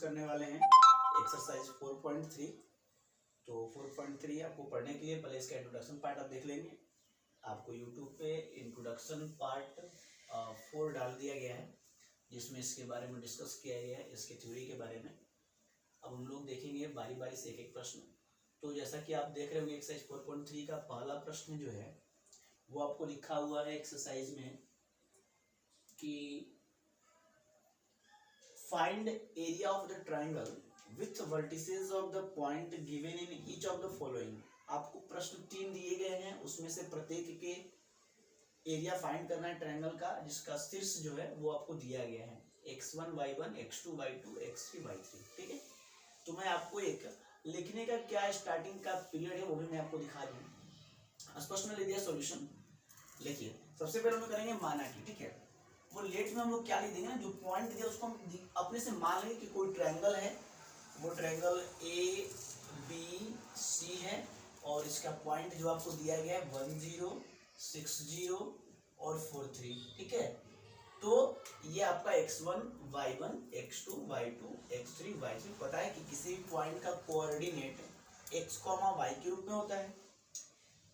करने वाले हैं एक्सरसाइज 4.3। तो 4.3 आपको पढ़ने के लिए पहले इसका इंट्रोडक्शन पार्ट आप देख लेंगे। आपको यूट्यूब पे इंट्रोडक्शन पार्ट 4 डाल दिया गया है, जिसमें इसके बारे में डिस्कस किया गया है, इसके थ्योरी के बारे में। अब हम लोग देखेंगे बारी बारी से एक एक प्रश्न। तो जैसा कि आप देख रहे होंगे एक्सरसाइज 4.3 का पहला प्रश्न जो है वो आपको लिखा हुआ है एक्सरसाइज में कि find area of the triangle with vertices of the point given in each of the following. आपको प्रश्न 3 दिए गए हैं, उसमें से प्रत्येक के एरिया फाइंड करना है ट्राइंगल का, जिसका शीर्ष जो है वो आपको दिया गया है x1 y1 x2 y2 x3 y3। ठीक है, तो मैं आपको एक लिखने का क्या स्टार्टिंग का पीरियड है वो भी मैं आपको दिखा दूँ। प्रश्न ले दिया सॉल्यूशन। देखिए सबसे पहले हम लोग करेंगे माना कि, ठीक है, वो लेट में हम लोग क्या लिख देंगे ना, जो पॉइंट दिया उसको हम अपने से मान लेंगे कि कोई ट्रायंगल है, वो ट्रायंगल ए बी सी है और इसका पॉइंट जो आपको दिया गया है 1 0 6 0 और 4 3। ठीक है, तो ये आपका x1 y1 x2 y2 x3 y3 पता है कि किसी भी पॉइंट का कोऑर्डिनेट x, y के रूप में होता है।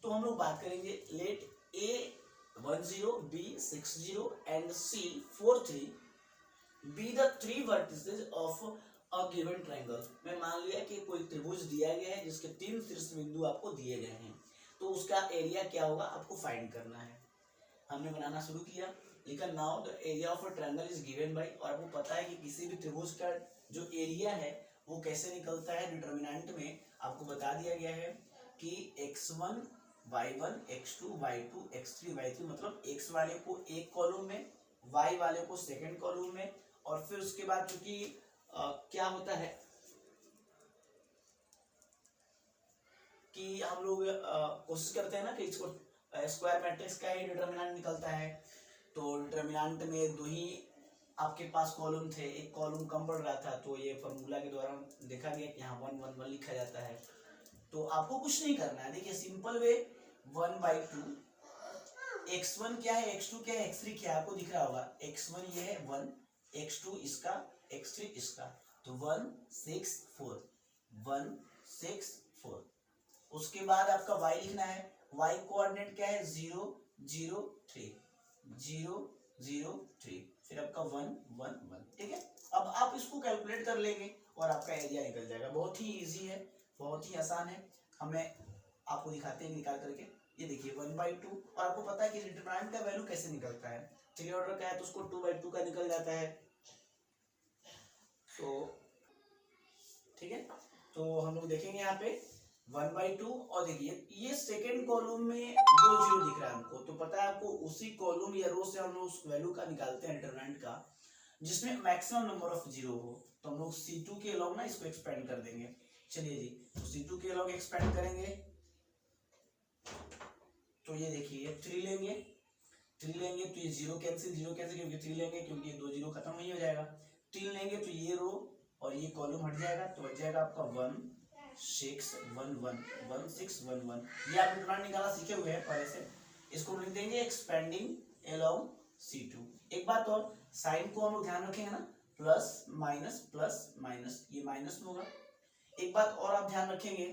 तो हम लोग बात करेंगे late a 1 0 b 6 0 and c 4 3 be the 3 vertices of a given triangle। मैं मान लिया कि कोई त्रिभुज दिया गया है जिसके 3 शीर्ष बिंदु आपको दिए गए हैं, तो उसका एरिया क्या होगा आपको फाइंड करना है। हमने बनाना शुरू किया, लेकिन now the area of a triangle is given by, और आपको पता है कि किसी भी त्रिभुज का जो एरिया है वो कैसे निकलता है। डिटरमिनेंट में आपको बता दिया गया है कि x1 y1 x2 y2 x3 y3, मतलब x वाले को एक कॉलम में, y वाले को सेकंड कॉलम में, और फिर उसके बाद चूंकि क्या होता है कि हम लोग कोशिश करते हैं ना कि इसको स्क्वायर मैट्रिक्स का ही डिटरमिनेंट निकलता है। तो डिटरमिनेंट में दो ही आपके पास कॉलम थे, एक कॉलम कम पड़ रहा था, तो ये फॉर्मूला के द्वारा देखा गया कि यहाँ 1 1 1 लिखा जाता है। तो आपको कुछ नहीं करना है, देखिए सिंपल वे 1/2 x1 क्या है x2 क्या है x3 क्या है, आपको दिख रहा होगा x1 ये है 1, x2 इसका, x3 इसका, तो 1 6 4 1 6 4। उसके बाद आपका y लिखना है, y कोऑर्डिनेट क्या है 0 0 3 0 0 3, फिर आपका 1 1 1। ठीक है, अब आप इसको कैलकुलेट कर लेंगे और आपका एरिया निकल जाएगा। बहुत ही इजी है, बहुत ही आसान है। हमें आपको दिखाते हैं निकाल करके। ये देखिए 1/2, और आपको पता है कि डिटरमिनेंट का वैल्यू कैसे निकलता है, 3 ऑर्डर का है तो उसको 2/2 का निकल जाता है। तो ठीक है, तो हम लोग देखेंगे यहाँ पे 1/2, और देखिए ये सेकेंड कॉलम में 2 0 दिख रहा है हमको, तो पता है आपको उसी कॉलम या रो से हम लोग उस वैल्यू का निकालते हैं डिटरमिनेंट का जिसमें मैक्सिमम नंबर ऑफ 0 हो। तो हम लोग C2 के अलॉन्ग ना इसको एक्सपेंड कर देंगे। चलिए जी, तो C2 के अलॉन्ग एक्सपेंड करेंगे, तो ये देखिए 3 लेंगे, 3 लेंगे तो ये 0 कैंसिल क्योंकि 3 लेंगे क्योंकि 2 0 खत्म ही हो जाएगा। 3 लेंगे तो ये रो और ये कॉलम हट जाएगा, तो बच जाएगा आपका 1 6 1 1 1 6 1 1। ये आप डिटरमिनेंट निकालना सीखे हुए हैं पहले से। इसको लिख देंगे एक्सपेंडिंग अलोंग C2। एक बात और, साइन को हम लोग ध्यान रखेंगे ना, प्लस माइनस, ये माइनस में होगा। एक बात और आप ध्यान रखेंगे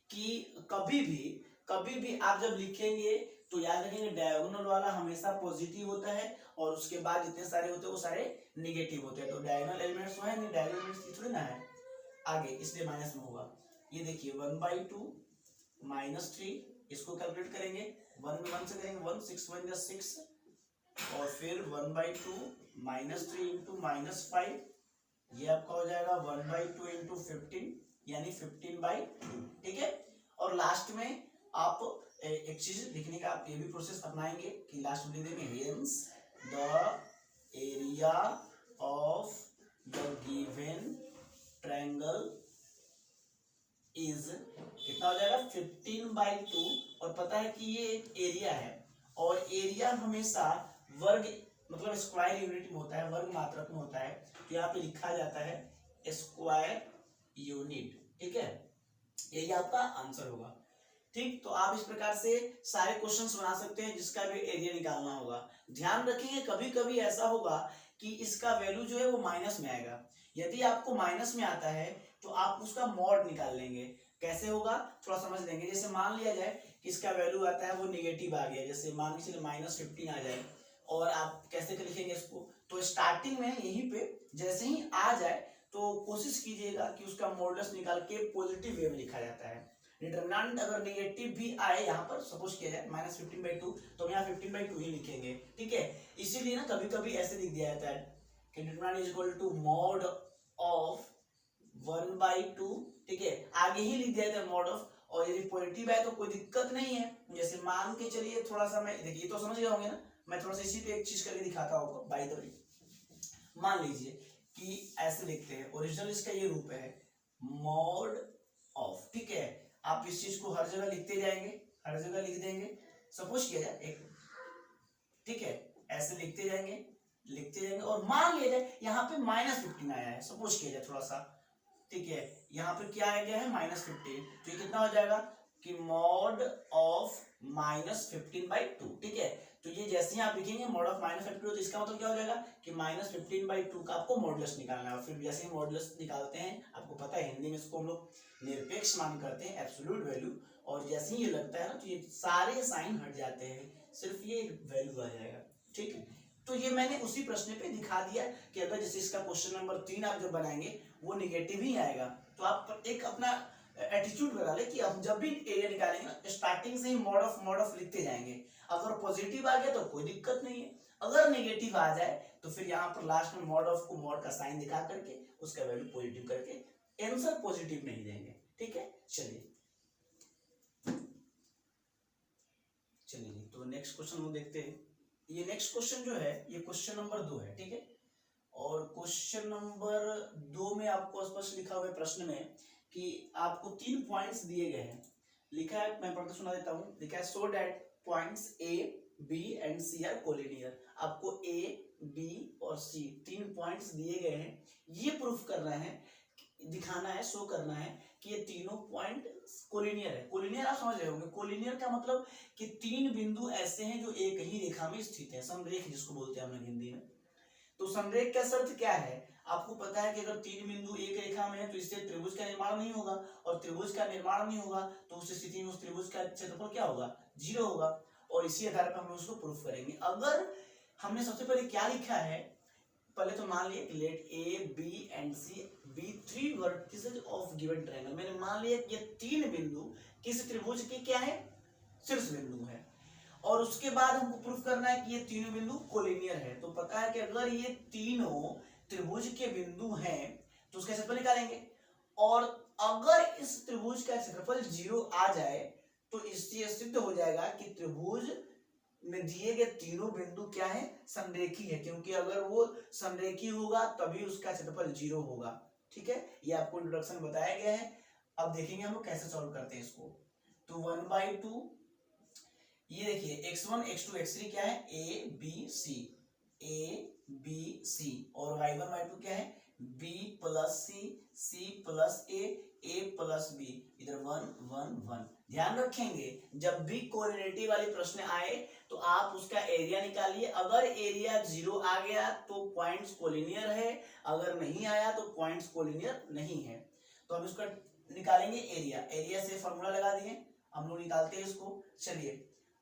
कि कभी भी आप जब लिखेंगे तो याद रखेंगे डायगोनल वाला हमेशा पॉजिटिव होता है और उसके बाद जितने सारे होते हैं वो सारे निगेटिव होते हैं। तो डायगोनल एलिमेंट्स है नहीं, डायगोनल एलिमेंट्स थोड़ी ना है आगे, इसलिए माइनस में होगा। ये देखिए 1/2 -3, इसको कैलकुलेट करेंगे 1 में 1 से करेंगे 1 6 1 6, और फिर 1/2 -3 इंटू -5, ये आपका हो जाएगा 1/2 इंटू 15 यानी 15/2। ठीक है, और लास्ट में आप एक चीज लिखने का आप ये भी प्रोसेस अपनाएंगे कि लास्ट में लिख देंगे hence the area of the given triangle is, कितना हो जाएगा 15/2। और पता है कि ये एक एरिया है और एरिया हमेशा वर्ग मतलब स्क्वायर यूनिट में होता है, वर्ग मात्रक में होता है, तो यहाँ पे लिखा जाता है स्क्वायर यूनिट। ठीक है, यही आपका आंसर होगा। ठीक, तो आप इस प्रकार से सारे क्वेश्चंस बना सकते हैं जिसका भी एरिया निकालना होगा। ध्यान रखिए कभी कभी ऐसा होगा कि इसका वैल्यू जो है वो माइनस में आएगा। यदि आपको माइनस में आता है तो आप उसका मॉड निकाल लेंगे। कैसे होगा थोड़ा समझ लेंगे। जैसे मान लिया जाए कि इसका वैल्यू आता है वो निगेटिव आ गया, जैसे मान के चलिए -15 आ जाए, और आप कैसे लिखेंगे इसको, तो स्टार्टिंग में यहीं पे जैसे ही आ जाए तो कोशिश कीजिएगा कि उसका मॉडुलस निकाल के पॉजिटिव वे में लिखा जाता है। डिटरमिनेंट अगर नेगेटिव भी आए, यहाँ पर सपोज किया जाए -15/2, तो हम यहाँ 15/2 ही लिखेंगे, ठीक है। इसीलिए ना कभी कभी ऐसे लिख दिया जाता है कि determinant is equal to mod of 1/2, ठीक है, आगे ही लिख दिया जाता है मॉड ऑफ। और यदि पॉजिटिव है तो कोई दिक्कत नहीं है। जैसे मान के चलिए थोड़ा सा, मैं देखिए तो समझ गए होंगे ना, मैं थोड़ा सा इसी पे एक चीज करके दिखाता हूँ बाय द वे। मान लीजिए कि ऐसे लिखते हैं, ओरिजिनल इसका ये रूप है मॉड ऑफ, ठीक है। आप इस चीज को हर जगह लिखते जाएंगे, हर जगह लिख देंगे। सपोज किया जाए एक, ठीक है, ऐसे लिखते जाएंगे लिखते जाएंगे, और मान लिया जाए यहाँ पे -15 आया है, सपोज किया जाए थोड़ा सा, ठीक है। यहाँ पे क्या आ गया है -15, तो ये कितना हो जाएगा कि मॉड ऑफ -15/2, ठीक है। तो ये जैसे ही आप लिखेंगे मॉड ऑफ -15, तो इसका मतलब क्या हो जाएगा कि -15/2 का आपको मॉडुलस निकालना है। और फिर जैसे ही मॉडुलस निकालते हैं, आपको पता है हिंदी में इसको हम लोग निरपेक्ष मान करते हैं, एब्सोल्यूट वैल्यू, और जैसे ही ये लगता है ना तो ये सारे साइन हट जाते हैं, सिर्फ ये वैल्यू आ जाएगा, ठीक है। तो ये मैंने उसी प्रश्न पे दिखा दिया कि अगर जैसे इसका क्वेश्चन नंबर 3 आप जब बनाएंगे वो निगेटिव ही आएगा, तो आप एक अपना एटीट्यूड बना ले कि हम जब भी एरिया निकालेंगे ना, स्टार्टिंग से ही मॉड ऑफ लिखते जाएंगे। अगर पॉजिटिव आ गया तो कोई दिक्कत नहीं है, अगर नेगेटिव आ जाए तो फिर यहाँ पर लास्ट में मॉड ऑफ को मॉड का साइन दिखा करके उसका वैल्यू पॉजिटिव करके आंसर पॉजिटिव नहीं देंगे, ठीक है। चलिए तो नेक्स्ट क्वेश्चन हम देखते हैं। ये नेक्स्ट क्वेश्चन जो है ये क्वेश्चन नंबर 2 है, ठीक है। और क्वेश्चन नंबर 2 में आपको स्पष्ट लिखा हुआ है प्रश्न में कि आपको 3 पॉइंट्स दिए गए हैं। लिखा है, मैं पढ़कर सुना देता हूँ। लिखा है so that points A B and C are collinear. आपको ए बी और सी 3 पॉइंट्स दिए गए हैं। ये प्रूफ करना है, दिखाना है, शो करना है कि ये तीनों पॉइंट कोलिनियर है। कोलिनियर आप समझ रहे होंगे, कोलिनियर का मतलब कि 3 बिंदु ऐसे हैं जो एक ही रेखा में स्थित है, समरेख जिसको बोलते हैं हम लोग हिंदी में। तो समरेख का शर्त क्या है, आपको पता है कि अगर 3 बिंदु एक रेखा में है तो इससे त्रिभुज का निर्माण नहीं होगा, और त्रिभुज का निर्माण नहीं होगा तो उस स्थिति में उस त्रिभुज का क्षेत्रफल क्या होगा, 0 होगा। और इसी आधार पर हम उसको प्रूफ करेंगे। अगर हमने सबसे पहले क्या लिखा है, पहले तो मान लिया let A B and C be 3 vertices of given triangle. मैंने मान लिया कि ये 3 बिंदु किस त्रिभुज के क्या है, शीर्ष बिंदु है। और उसके बाद हमको प्रूफ करना है कि ये तीनों बिंदु कोलिनियर है। तो पता है कि अगर ये तीनों त्रिभुज के बिंदु हैं तो उसका क्षेत्रफल निकालेंगे, और अगर इस त्रिभुज का क्षेत्रफल 0 आ जाए तो इससे सिद्ध हो जाएगा कि त्रिभुज में दिए गए तीनों बिंदु क्या है, समरेखी है, क्योंकि अगर वो समरेखी होगा तभी उसका क्षेत्रफल 0 होगा, ठीक है। ये आपको इंट्रोडक्शन बताया गया है। अब देखेंगे हम लोग कैसे सॉल्व करते हैं इसको। तो 1/2, ये देखिए x1 x2 x3 क्या है, a b c, और y1 y2 क्या है, b plus c plus a plus b, इधर 1 1 1। ध्यान रखेंगे जब भी कोऑर्डिनेटिव वाले प्रश्न आए तो आप उसका एरिया निकालिए। अगर एरिया 0 आ गया तो पॉइंट्स कोलिनियर है, अगर नहीं आया तो पॉइंट्स कोलिनियर नहीं है। तो हम इसका निकालेंगे एरिया से फॉर्मूला लगा दिए, हम लोग निकालते हैं इसको। चलिए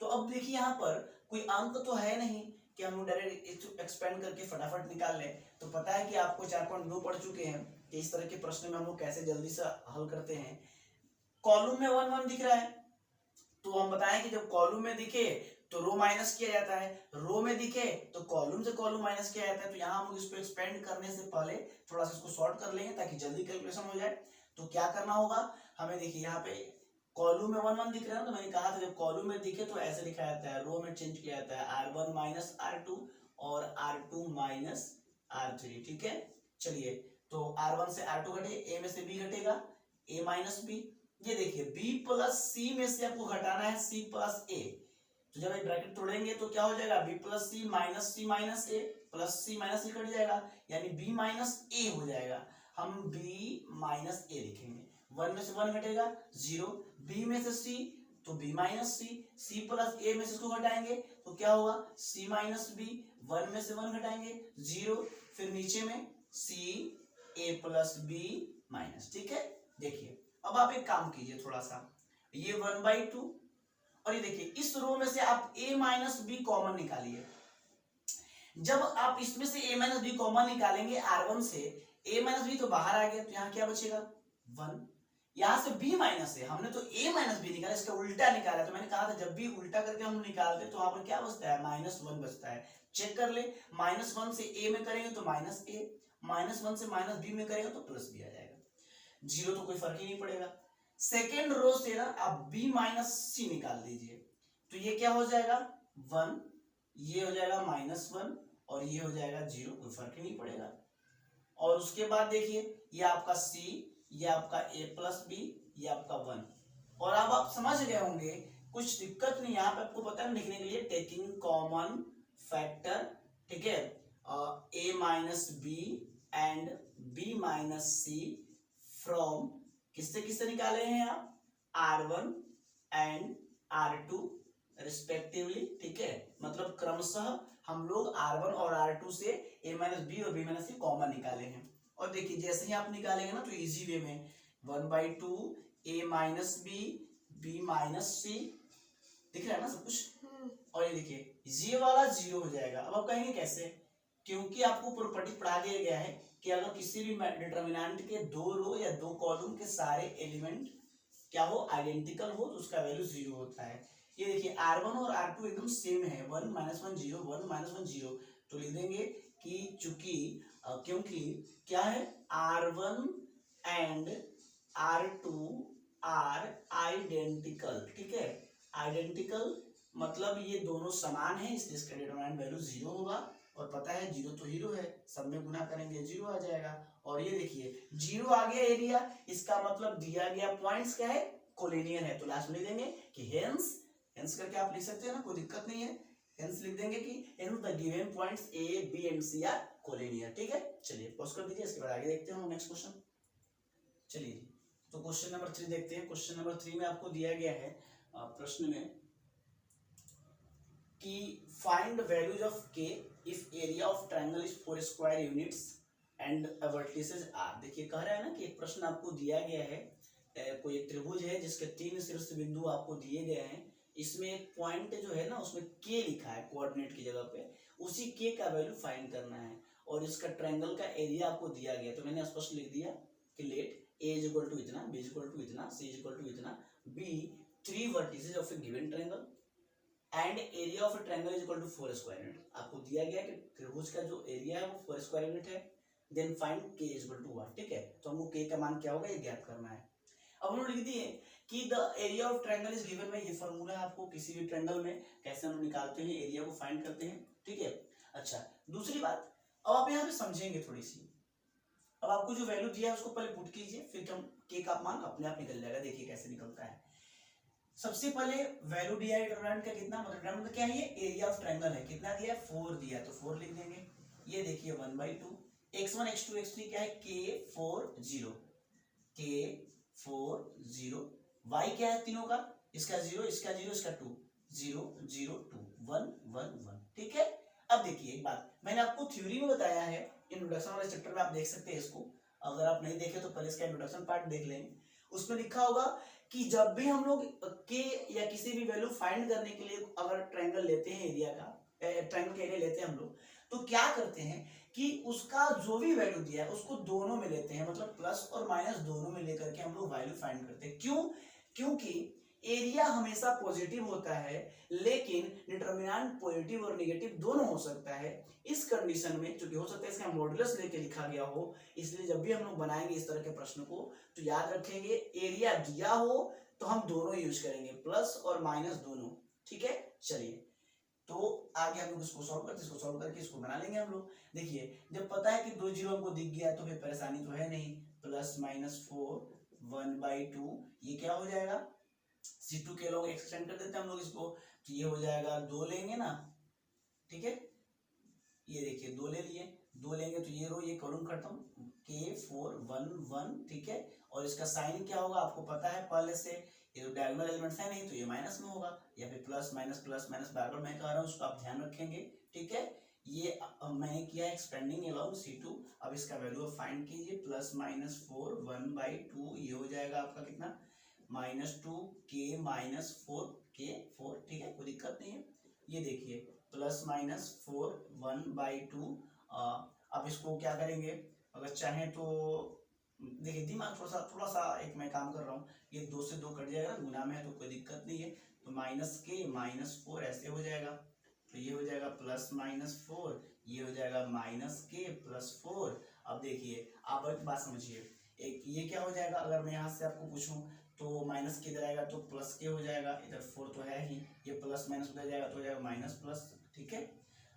तो अब देखिए यहाँ पर कोई अंक तो है नहीं कि हम लोग डायरेक्ट एक्सपेंड करके फटाफट निकाल लें। तो पता है कि आपको 4.2 पढ़ चुके हैं कि इस तरह के प्रश्न में हम लोग कैसे जल्दी से हल करते हैं। कॉलम में 1 1 दिख रहा है तो हम बताएं कि जब कॉलम में दिखे तो रो माइनस किया जाता है, रो में दिखे तो कॉलम से कॉलम माइनस किया जाता है। तो यहाँ हम इसको एक्सपेंड करने से पहले थोड़ा सा इसको शॉर्ट कर लेंगे ताकि जल्दी कैलकुलेशन हो जाए। तो क्या करना होगा हमें, देखिए यहाँ पे कॉलम में 1 1 दिख रहा है, तो मैंने कहा था जब कॉलम में दिखे तो ऐसे लिखा जाता है, रो में चेंज किया जाता है r1 माइनस r2 और r2 माइनस r3, ठीक है। चलिए तो r1 से r2 घटे, a में से b घटेगा, a माइनस b। ये देखिए b प्लस c में से आपको घटाना है c प्लस a, तो जब ब्रैकेट तोड़ेंगे तो क्या हो जाएगा, b plus c minus a plus c minus a cut जाएगा, यानी b माइनस a हो जाएगा। हम b माइनस a लिखेंगे, 1 में से 1 घटेगा 0, b में से c तो b माइनस सी प्लस ए में से इसको घटाएंगे तो क्या होगा c माइनस बी, 1 में से 1 घटाएंगे 0, फिर नीचे में c a plus B minus. ठीक है, देखिए अब आप एक काम कीजिए थोड़ा सा, ये 1/2 और ये देखिए इस रो में से आप a माइनस बी कॉमन निकालिए। जब आप इसमें से a माइनस बी कॉमन निकालेंगे r1 से, a माइनस बी तो बाहर आ गया तो यहाँ क्या बचेगा 1, यहाँ से b माइनस है, हमने तो a माइनस बी निकाला, इसका उल्टा निकाला। तो मैंने कहा था जब भी उल्टा करके हम निकालते तो वहां पर क्या बचता है -1 बचता है। चेक कर ले, -1 से a में करेंगे तो -a, -1 से -b में करेंगे तो +b आ जाएगा, 0 तो कोई फर्क ही नहीं पड़ेगा। सेकेंड रो से ना आप b माइनस सी निकाल दीजिए तो ये क्या हो जाएगा 1, ये हो जाएगा -1 और ये हो जाएगा 0, कोई फर्क ही नहीं पड़ेगा। और उसके बाद देखिए ये आपका c, ये आपका a प्लस बी, ये आपका 1। और अब आप समझ गए होंगे, कुछ दिक्कत नहीं यहाँ पे आपको पता है लिखने के लिए, टेकिंग कॉमन फैक्टर। ठीक है, a minus B and b minus C from किससे किससे निकाले हैं आप r1 एंड r2 रिस्पेक्टिवली। ठीक है, मतलब क्रमशः हम लोग r1 और r2 से a माइनस बी और b माइनस सी कॉमन निकाले हैं। और देखिए जैसे ही आप निकालेंगे ना तो इजी वे में 1/2 a minus B, b minus C, दिख रहा है ना सब कुछ। और ये देखिए ये वाला 0 हो जाएगा। अब आप कहेंगे कैसे, क्योंकि आपको प्रॉपर्टी पढ़ा दिया गया है कि अगर किसी भी डिटरमिनेंट के 2 रो या 2 कॉलम के सारे एलिमेंट क्या हो आइडेंटिकल हो तो उसका वैल्यू 0 होता है। ये देखिए r1 और r2 एकदम सेम है, 1 -1 0, 1 -1 0, तो लिख देंगे कि चूंकि क्योंकि क्या है r1 and r2 are identical. ठीक है, आइडेंटिकल मतलब ये दोनों समान है, इसलिए इसका डिटरमिनेंट वैल्यू 0 होगा। और पता है 0 तो हीरो है, सब में गुना करेंगे 0 आ जाएगा। और ये देखिए 0 आ गया एरिया, इसका मतलब दिया गया पॉइंट्स क्या है कोलिनियर है, तो लास्ट में लिख देंगे कि हेंस, हेंस करके आप लिख सकते हैं ना, कोई दिक्कत नहीं है। हेंस लिख देंगे कि hence the given points a b and c are collinear. ठीक है, चलिए पॉज कर दीजिए, इसके बाद आगे देखते हैं नेक्स्ट क्वेश्चन। चलिए तो क्वेश्चन नंबर 3 देखते हैं। क्वेश्चन नंबर 3 में आपको दिया गया है प्रश्न में कि find values of k if area of triangle is 4 square units and vertices are. देखिए कह रहा है ना कि एक प्रश्न आपको दिया गया है, कोई एक त्रिभुज है जिसके 3 शीर्ष बिंदु आपको दिए गए हैं, इसमें एक पॉइंट जो है ना उसमें k लिखा है कोऑर्डिनेट की जगह पे, उसी k का वैल्यू फाइंड करना है और इसका ट्रायंगल का एरिया आपको दिया गया। तो मैंने स्पष्ट लिख दिया कि let a is equal to इतना, b इज इक्वल टू इतना, c इज इक्वल टू इतना, b 3 vertices of a given triangle and area of a triangle is equal to 4 square unit. आपको दिया गया कि त्रिभुज का जो एरिया है वो 4 स्क्वायर यूनिट है। Then find k is equal to 1। ठीक है, तो हमको k का मान क्या होगा ये ज्ञात करना है। अब हम लोग लिख दिए कि the area of triangle is given by, ये फार्मूला है आपको किसी भी ट्रायंगल में कैसे हम निकालते हैं एरिया को फाइंड करते हैं। ठीक है, अच्छा दूसरी बात अब आप यहाँ पे समझेंगे थोड़ी सी। अब आपको जो वैल्यू दिया है उसको पहले पुट कीजिए, फिर हम k का मान अपने आप निकल जाएगा। देखिए कैसे निकलता है। सबसे पहले वैल्यू दिया है डिटरमिनेंट का कितना, मतलब क्या है ये एरिया ऑफ ट्रायंगल है, कितना दिया है 4 दिया तो 4 लिख देंगे। ये देखिए 1/2 x1 x2 x3 क्या है k4 0, k4 0, y क्या है तीनों का, इसका 0 इसका 0 इसका 2, 0 0 2 1 1 1। ठीक है, अब देखिए एक बात मैंने आपको थ्योरी में बताया है, इंट्रोडक्शन वाले चैप्टर में आप देख सकते हैं इसको, अगर आप नहीं देखे तो पहले इसका इंट्रोडक्शन पार्ट देख लेंगे। उसमें लिखा होगा कि जब भी हम लोग के या किसी भी वैल्यू फाइंड करने के लिए अगर ट्रायंगल लेते हैं एरिया का, ट्रायंगल का एरिया लेते हैं हम लोग, तो क्या करते हैं कि उसका जो भी वैल्यू दिया है उसको दोनों में लेते हैं, मतलब प्लस और माइनस दोनों में लेकर के हम लोग वैल्यू फाइंड करते हैं। क्यों, क्योंकि एरिया हमेशा पॉजिटिव होता है लेकिन डिटरमिनेंट पॉजिटिव और नेगेटिव दोनों हो सकता है। इस कंडीशन में चूंकि हो सकता है इसका मॉडुलस लेके लिखा गया हो, इसलिए जब भी हम लोग बनाएंगे इस तरह के प्रश्न को तो याद रखेंगे एरिया दिया हो तो हम दोनों यूज करेंगे, प्लस और माइनस दोनों। ठीक है, चलिए तो आगे हम लोग इसको सॉल्व करते, इसको सॉल्व करके इसको बना लेंगे हम लोग। देखिए जब पता है कि 2 जीरो हमको दिख गया तो फिर परेशानी तो है नहीं, प्लस माइनस 4 1/2 ये क्या हो जाएगा, C2 के लोग एक्सटेंड कर देते हैं हम लोग इसको, तो ये हो जाएगा 2 लेंगे ना। ठीक है, ये देखिए 2 ले लिए, 2 लेंगे तो ये रो ये कॉलम खत्म, K4 1 1, ठीक है। और इसका साइन क्या होगा आपको पता है पहले से, ये तो डायगोनल एलिमेंट्स है नहीं तो ये माइनस में होगा, या फिर प्लस माइनस बार बार मैं कह रहा हूँ उसको आप ध्यान रखेंगे, ठीक है। ये मैंने किया एक्सपेंडिंग अलोंग C2। अब इसका वैल्यू फाइंड कीजिए, +-4 1/2, ये हो जाएगा आपका कितना, -2 K -4 K4, ठीक है, कोई दिक्कत नहीं है। ये देखिए +-4 1/2। अब इसको क्या करेंगे, अगर चाहें तो देखिए दिमाग थोड़ा सा एक मैं काम कर रहा हूँ, ये 2 से 2 कट जाएगा, गुना में है तो कोई दिक्कत नहीं है, तो -K -4 ऐसे हो जाएगा, तो ये हो जाएगा +-4, ये हो जाएगा -K +4। अब देखिए आप एक बात समझिए, एक ये क्या हो जाएगा, अगर मैं यहाँ से आपको पूछूं तो -K इधर आएगा तो +K हो जाएगा, इधर 4 तो है ही, ये प्लस माइनस उधर जाएगा तो हो जाएगा माइनस प्लस, ठीक है।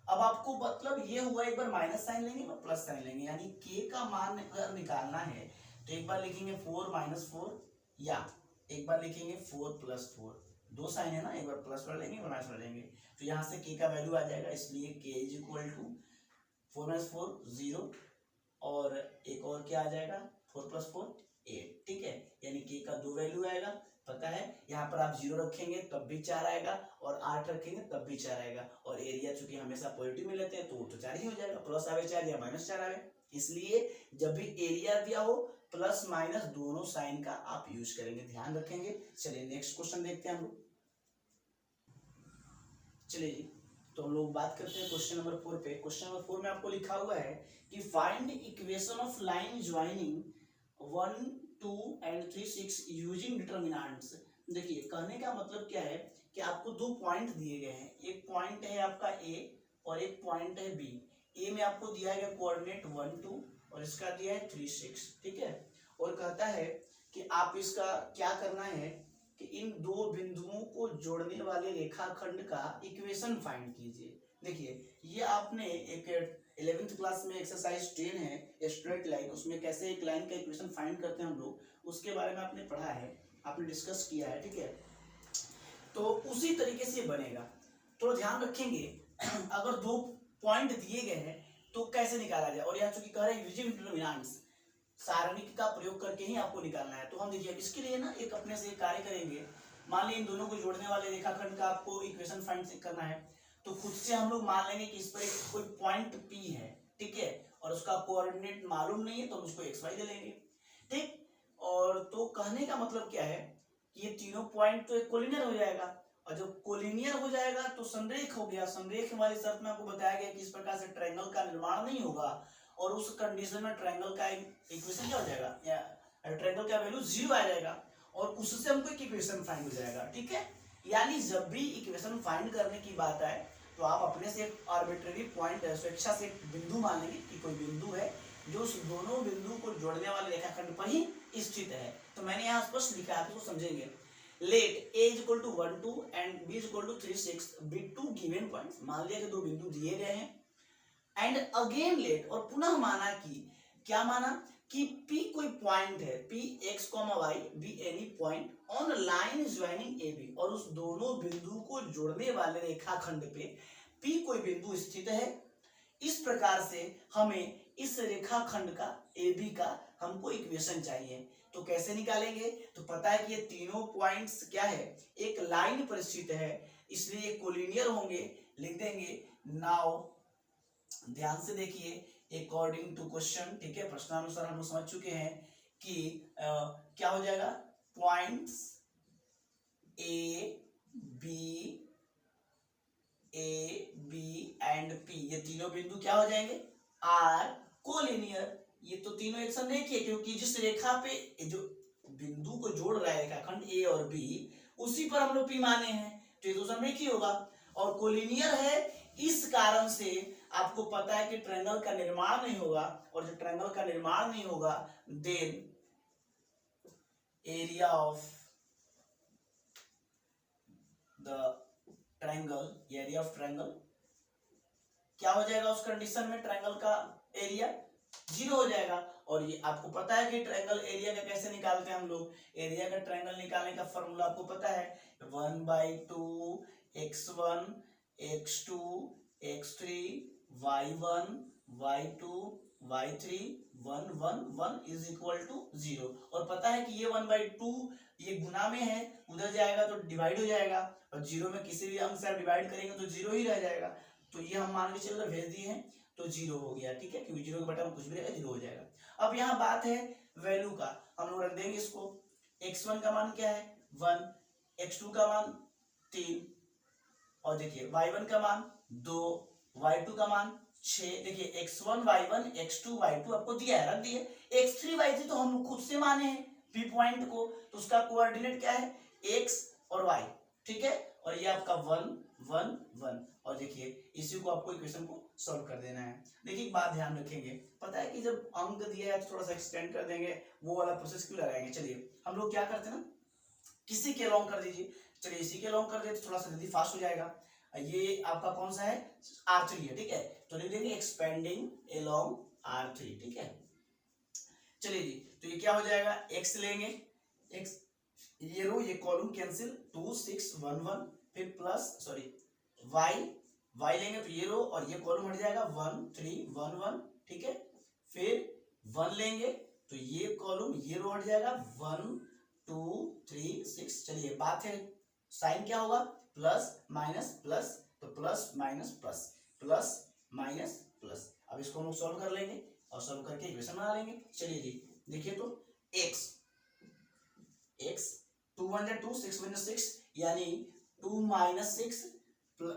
अब आपको मतलब ये हुआ, एक बार माइनस साइन लेंगे और प्लस साइन लेंगे, यानी K का मान अगर निकालना है तो एक बार लिखेंगे 4 -4, या एक बार लिखेंगे 4 + 4, दो साइन है ना, एक बार प्लस वाला लेंगे और माइनस वाला लेंगे, तो यहाँ से K का वैल्यू आ जाएगा, इसलिए K = 4 - 4 0, और एक और क्या आ जाएगा 4 + 4 8, ठीक है। यानी K का 2 वैल्यू आएगा, पता है। यहाँ पर आप 0 रखेंगे तब भी 4 आएगा, और 8 रखेंगे तब भी 4 आएगा, और एरिया चूंकि हमेशा पॉजिटिव में लेते हैं तो 4 ही हो जाएगा, प्लस आवे 4 या -4 आवे। इसलिए जब भी एरिया दिया हो प्लस माइनस दोनों साइन का आप यूज करेंगे, ध्यान रखेंगे। चलिए नेक्स्ट क्वेश्चन देखते हैं हम लोग। चलिए जी, तो हम लोग बात करते हैं क्वेश्चन नंबर 4 पे। क्वेश्चन नंबर 4 में आपको लिखा हुआ है कि find equation of line joining 1 2 and 3 6 using determinants. देखिए कहने का मतलब क्या है कि आपको दो पॉइंट दिए गए हैं, एक पॉइंट है आपका A और एक पॉइंट है B। A में आपको दिया गया कोऑर्डिनेट 1 2 और इसका दिया है 3 6, ठीक है। और कहता है कि आप इसका क्या करना है कि इन दो बिंदुओं को जोड़ने वाले रेखाखंड का इक्वेशन फाइंड कीजिए। देखिए ये आपने एक 11th क्लास में एक्सरसाइज 10 है स्ट्रेट लाइन, उसमें कैसे एक लाइन का इक्वेशन फाइंड करते हैं हम लोग, उसके बारे में आपने पढ़ा है, आपने डिस्कस किया है, ठीक है। तो उसी तरीके से बनेगा, तो ध्यान रखेंगे अगर दो पॉइंट दिए गए हैं तो कैसे निकाला जाए। और यहाँ चूंकि कह रहे हैं यूजिंग डिटरमिनेंट्स, सारणिक का प्रयोग करके ही आपको निकालना है। तो हम देखिए इसके लिए ना एक अपने से कार्य करेंगे। मान लीजिए इन दोनों को जोड़ने वाले रेखाखंड का आपको इक्वेशन फाइंड करना है, तो खुद से हम लोग मान लेंगे कि इस पर एक कोई पॉइंट P है, ठीक है, और उसका कोऑर्डिनेट मालूम नहीं है तो हम उसको XY ले लेंगे, ठीक। और तो कहने का मतलब क्या है कि ये तीनों पॉइंट तो एक कोलिनियर हो जाएगा, और जब कोलिनियर हो जाएगा तो संरेख हो गया। संरेख वाली शर्त में आपको बताया गया कि इस प्रकार से ट्रायंगल का निर्माण नहीं होगा, और उस कंडीशन में ट्रायंगल का इक्वेशन क्या हो जाएगा, या ट्रायंगल का वैल्यू 0 आ जाएगा, और उससे हमको एक इक्वेशन फाइंड हो जाएगा, ठीक है। यानी जब भी इक्वेशन फाइंड करने की बात आए तो आप अपने से एक आर्बिट्रेरी पॉइंट स्वेच्छा से एक बिंदु मान लेंगे कि कोई बिंदु है जो उस दोनों बिंदु को जोड़ने वाले रेखाखंड पर ही स्थित है। तो मैंने यहाँ स्पष्ट लिखा है, आप इसको समझेंगे। Let A = 1 2 and B = 3 6 be two given points. मान लिया कि दो बिंदु दिए गए हैं, एंड अगेन लेट, और पुनः माना कि क्या माना कि P कोई पॉइंट है, P x, y be any point on line joining AB, और उस दोनों बिंदु को जोड़ने वाले रेखाखंड पे P कोई बिंदु स्थित है। इस प्रकार से हमें इस रेखाखंड का AB का हमको इक्वेशन चाहिए, तो कैसे निकालेंगे। तो पता है कि ये तीनों पॉइंट्स क्या है, एक लाइन पर स्थित है, इसलिए कोलिनियर होंगे, लिख देंगे। नाउ ध्यान से देखिए अकॉर्डिंग टू क्वेश्चन, ठीक है, प्रश्नानुसार हम समझ चुके हैं कि क्या हो जाएगा, points A B and P, ये तीनों बिंदु क्या हो जाएंगे, आर कोलिनियर। ये तो तीनों एक संरेखीय है, क्योंकि जिस रेखा पे जो बिंदु को जोड़ रहा है रेखाखंड A और B, उसी पर हम लोग P माने हैं, तो ये तो संरेखीय होगा। और कोलिनियर है, इस कारण से आपको पता है कि ट्रायंगल का निर्माण नहीं होगा, और जब ट्रायंगल का निर्माण नहीं होगा then area of the triangle, area of triangle क्या हो जाएगा, उस कंडीशन में ट्रायंगल का एरिया 0 हो जाएगा। और ये आपको पता है कि ट्रायंगल एरिया का कैसे निकालते हैं हम लोग, एरिया का ट्रायंगल निकालने का फॉर्मूला आपको पता है, 1/2 x1 x2 x3 y1 y2 y3 1 1 1 is equal to 0। और पता है कि ये 1/2 ये गुना में है, उधर जाएगा तो डिवाइड हो जाएगा, और 0 में किसी भी अंक से आप डिवाइड करेंगे तो 0 ही रह जाएगा। तो ये हम मान के चलो भेज दिए हैं तो 0 हो गया, ठीक है, क्योंकि 0 के बटा में कुछ भी रहेगा 0 हो जाएगा। अब यहाँ बात है वैल्यू का, हम लोग रख देंगे इसको। x1 का मान क्या है 1, x2 का मान 3, और देखिए y1 का मान 2, y2 का मान 6। देखिए x1 y1 x2 y2 आपको दिया है, रख दिए। x3 y3 तो हम खुद से माने हैं P पॉइंट को, तो उसका कोऑर्डिनेट क्या है x और y, ठीक है, और ये आपका 1 1 1। और देखिए इसी को आपको इक्वेशन को सॉल्व कर देना है। देखिए एक बात ध्यान रखेंगे, पता है कि जब अंक दिया है तो थोड़ा सा एक्सटेंड कर देंगे, वो वाला प्रोसेस क्यों लगाएंगे। चलिए हम लोग क्या करते हैं ना, किसी के लॉन्ग कर दीजिए। चलिए इसी के लॉन्ग कर दे तो थोड़ा सा जल्दी फास्ट हो जाएगा। ये आपका कौन सा है R3 है, ठीक है, तो लिख देंगे एक्सपेंडिंग अलोंग R3, ठीक है। चलिए जी, तो ये क्या हो जाएगा, x लेंगे, x ये रो ये कॉलम कैंसिल, 2 6 1 1, फिर प्लस सॉरी y लेंगे तो ये रो और ये कॉलम हट जाएगा 1 3 1 1, ठीक है। फिर 1 लेंगे तो ये कॉलम ये रो हट जाएगा 1 2 3 6। चलिए बात है साइन क्या होगा प्लस माइनस प्लस, तो plus minus plus plus minus plus. अब इसको हम लोग सॉल्व कर लेंगे और सॉल्व करके इक्वेशन बना लेंगे। चलिए जी देखिए तो x 2 1 2 6 1 6 यानी 2 माइनस 6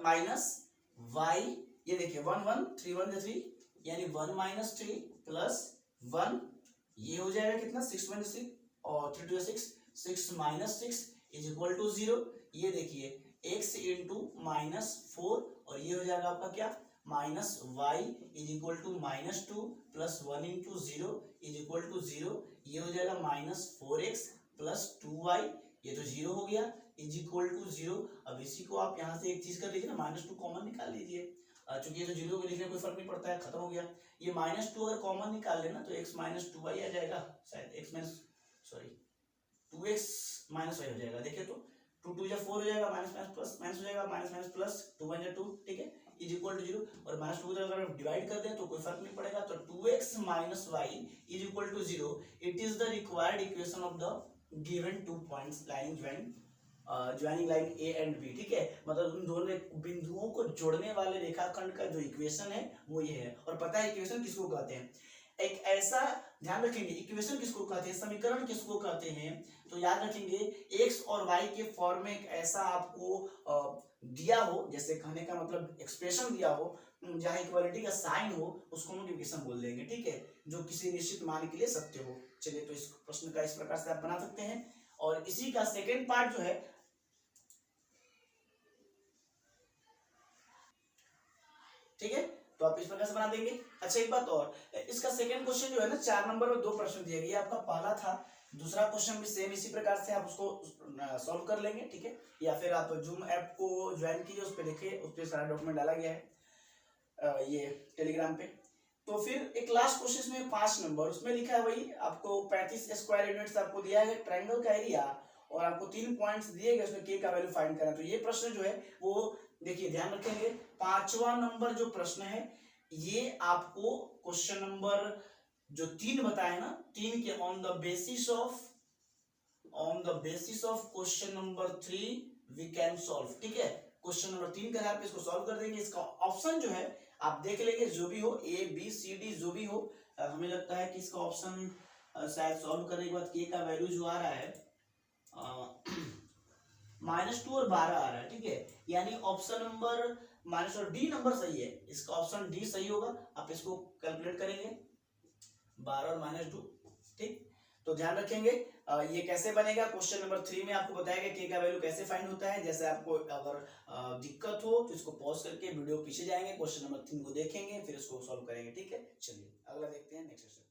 माइनस y, ये देखिए 1 1 3 1 3 यानी 1 माइनस 3 प्लस 1, ये हो जाएगा कितना 6 1 6 और 3 2 6 6 माइनस 6 इज इक्वल टू 0। ये देखिए x इंटू माइनस 4 और ये हो जाएगा आपका क्या minus y is equal to minus 2 plus 1 into 0 is equal to 0। ये हो जाएगा माइनस 4x प्लस 2y, ये तो 0 हो गया इज इक्वल टू 0। अब इसी को आप यहाँ से एक चीज कर लीजिए ना, माइनस 2 कॉमन निकाल लीजिए, चूंकि ये तो 0 को लिखने कोई फर्क नहीं पड़ता है, खत्म हो गया। ये माइनस 2 अगर कॉमन निकाल लेना तो x माइनस 2y आ जाएगा, शायद x minus sorry 2x minus y हो जाएगा। देखिए तो 2 2 4 हो जाएगा, माइनस माइनस प्लस माइनस हो जाएगा, माइनस माइनस प्लस 2 1 2, ठीक है, इज इक्वल टू 0। और माइनस 2 को अगर डिवाइड कर दें तो कोई फर्क नहीं पड़ेगा, तो 2x minus y is equal to 0। It is the required equation of the given 2 points line joining line A and B, ठीक है, मतलब उन दोनों बिंदुओं को जोड़ने वाले रेखाखंड का जो इक्वेशन है वो ये है। और पता है इक्वेशन किसको कहते हैं, एक ऐसा ध्यान रखेंगे इक्वेशन किसको कहते हैं, समीकरण किसको कहते हैं, तो याद रखेंगे x और y के फॉर्म में एक ऐसा आपको दिया हो, जैसे कहने का मतलब एक्सप्रेशन दिया हो जहाँ इक्वालिटी का साइन हो, उसको हम इक्वेशन बोल देंगे, ठीक है, जो किसी निश्चित मान के लिए सत्य हो। चलिए तो इस प्रश्न का इस प्रकार से आप बना सकते हैं। और इसी का सेकेंड पार्ट जो है, ठीक है, तो आप इस प्रकार से बना देंगे। अच्छा एक बात और, इसका सेकंड क्वेश्चन जो है ना 4 नंबर में 2 प्रश्न दिए गए, आपका पहला था, दूसरा क्वेश्चन भी सेम इसी प्रकार से आप उसको सॉल्व कर लेंगे, ठीक है, या फिर आप जूम ऐप को ज्वाइन कीजिए, उस पर देखिए, उस पर सारा डॉक्यूमेंट डाला गया है ये टेलीग्राम पे। तो फिर एक लास्ट क्वेश्चन में 5 नंबर, उसमें लिखा है वही आपको 35 स्क्वायर यूनिट्स आपको दिया है ट्रायंगल का एरिया, और आपको 3 पॉइंट्स दिए गए, उसमें k का वैल्यू फाइंड करना। तो ये प्रश्न जो है वो देखिए ध्यान रखेंगे, 5वां नंबर जो प्रश्न है ये आपको क्वेश्चन नंबर जो 3 बताया ना, 3 के on the basis of question number 3 we can solve, ठीक है, क्वेश्चन नंबर 3 के आधार पे इसको सॉल्व कर देंगे। इसका ऑप्शन जो है आप देख लेंगे, जो भी हो A B C D जो भी हो, हमें लगता है कि इसका ऑप्शन शायद सॉल्व करने के बाद k का वैल्यू जो आ रहा है -2 और 12 आ रहा है, ठीक है, यानी ऑप्शन नंबर माइनस और डी नंबर सही है, इसका ऑप्शन डी सही होगा। आप इसको कैलकुलेट करेंगे 12 और -2, ठीक, तो ध्यान रखेंगे ये कैसे बनेगा। क्वेश्चन नंबर 3 में आपको बताया गया k का वैल्यू कैसे फाइंड होता है। जैसे आपको अगर दिक्कत हो तो इसको पॉज करके वीडियो पीछे जाएंगे, क्वेश्चन नंबर 3 को देखेंगे, फिर इसको सॉल्व करेंगे, ठीक है। चलिए अगला देखते हैं नेक्स्ट सेशन।